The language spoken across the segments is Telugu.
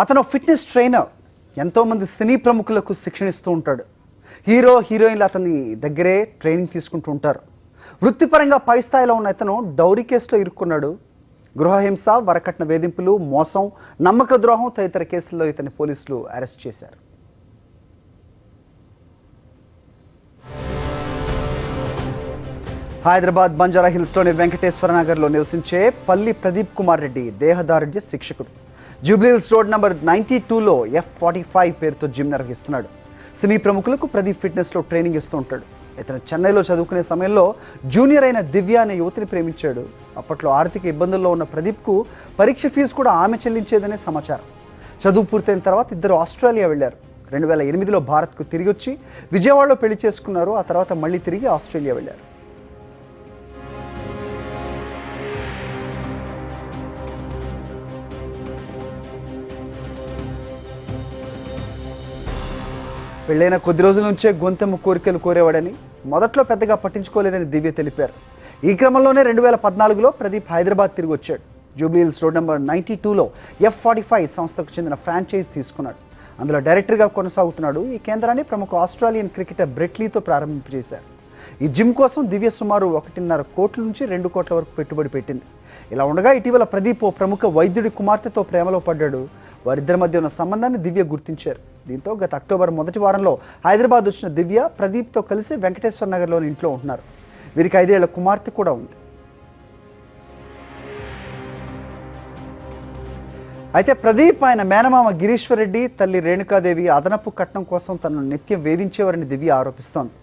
అతను ఫిట్నెస్ ట్రైనర్. ఎంతోమంది సినీ ప్రముఖులకు శిక్షణ ఇస్తూ ఉంటాడు. హీరో హీరోయిన్లు అతని దగ్గరే ట్రైనింగ్ తీసుకుంటూ ఉంటారు. వృత్తిపరంగా పై స్థాయిలో ఉన్న ఇతను డౌరీ కేసులో ఇరుక్కున్నాడు. గృహహింస, వరకట్న వేధింపులు, మోసం, నమ్మక ద్రోహం తదితర కేసుల్లో ఇతని పోలీసులు అరెస్ట్ చేశారు. హైదరాబాద్ బంజారా హిల్స్లోని వెంకటేశ్వర నగర్లో నివసించే పల్లి ప్రదీప్ కుమార్ రెడ్డి దేహదారుఢ్య శిక్షకుడు. జూబ్లీహిల్స్ రోడ్ నంబర్ 92లో F45 పేరుతో జిమ్ నిర్వహిస్తున్నాడు. సినీ ప్రముఖులకు ప్రదీప్ ఫిట్నెస్లో ట్రైనింగ్ ఇస్తూ ఉంటాడు. ఇతను చెన్నైలో చదువుకునే సమయంలో జూనియర్ అయిన దివ్య అనే యువతిని ప్రేమించాడు. అప్పట్లో ఆర్థిక ఇబ్బందుల్లో ఉన్న ప్రదీప్కు పరీక్ష ఫీజు కూడా ఆమె చెల్లించేదనే సమాచారం. చదువు పూర్తయిన తర్వాత ఇద్దరు ఆస్ట్రేలియా వెళ్లారు. 2008లో భారత్కు తిరిగి వచ్చి విజయవాడలో పెళ్లి చేసుకున్నారు. ఆ తర్వాత మళ్ళీ తిరిగి ఆస్ట్రేలియా వెళ్లారు. పెళ్లైన కొద్ది రోజుల నుంచే గొంతెమ్మ కోరికలు కోరేవాడని, మొదట్లో పెద్దగా పట్టించుకోలేదని దివ్య తెలిపారు. ఈ క్రమంలోనే 2014లో ప్రదీప్ హైదరాబాద్ తిరిగి వచ్చాడు. జూబ్లీహిల్స్ రోడ్ నంబర్ 92లో F45 సంస్థకు చెందిన ఫ్రాంచైజ్ తీసుకున్నాడు. అందులో డైరెక్టర్గా కొనసాగుతున్నాడు. ఈ కేంద్రాన్ని ప్రముఖ ఆస్ట్రేలియన్ క్రికెటర్ బ్రెట్లీతో ప్రారంభింపజేశారు. ఈ జిమ్ కోసం దివ్య సుమారు 1.5 కోట్ల నుంచి 2 కోట్ల వరకు పెట్టుబడి పెట్టింది. ఇలా ఉండగా ఇటీవల ప్రదీప్ ఓ ప్రముఖ వైద్యుడి కుమార్తెతో ప్రేమలో పడ్డాడు. వారిద్దరి మధ్య ఉన్న సంబంధాన్ని దివ్య గుర్తించారు. దీంతో గత అక్టోబర్ మొదటి వారంలో హైదరాబాద్ వచ్చిన దివ్య ప్రదీప్తో కలిసి వెంకటేశ్వర నగర్లోని ఇంట్లో ఉంటున్నారు. వీరికి 5 ఏళ్ల కుమార్తె కూడా ఉంది. అయితే ప్రదీప్ ఆయన మేనమామ గిరీశ్వర్ రెడ్డి, తల్లి రేణుకాదేవి అదనపు కట్నం కోసం తనను నిత్యం వేధించేవారని దివ్య ఆరోపిస్తోంది.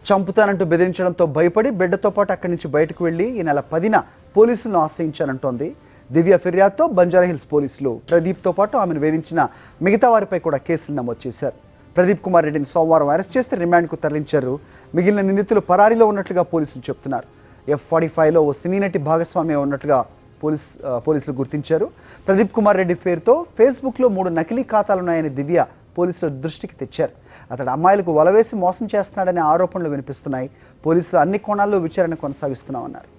చంపుతానంటూ బెదిరించడంతో భయపడి బిడ్డతో పాటు అక్కడి నుంచి బయటకు వెళ్లి ఈ నెల 10న పోలీసులను ఆశ్రయించానంటోంది. దివ్య ఫిర్యాదుతో బంజారాహిల్స్ పోలీసులు ప్రదీప్తో పాటు ఆమెను వేధించిన మిగతా వారిపై కూడా కేసులు నమోదు చేశారు. ప్రదీప్ కుమార్ రెడ్డిని సోమవారం అరెస్ట్ చేసి రిమాండ్కు తరలించారు. మిగిలిన నిందితులు పరారీలో ఉన్నట్లుగా పోలీసులు చెబుతున్నారు. F45లో ఓ సినీ నటి భాగస్వామ్యం ఉన్నట్లుగా పోలీసులు గుర్తించారు. ప్రదీప్ కుమార్ రెడ్డి పేరుతో ఫేస్బుక్లో 3 నకిలీ ఖాతాలున్నాయని దివ్య పోలీసుల దృష్టికి తెచ్చారు. అతడు అమ్మాయిలకు వలవేసి మోసం చేస్తున్నాడనే ఆరోపణలు వినిపిస్తున్నాయి. పోలీసులు అన్ని కోణాల్లో విచారణ కొనసాగిస్తున్నామన్నారు.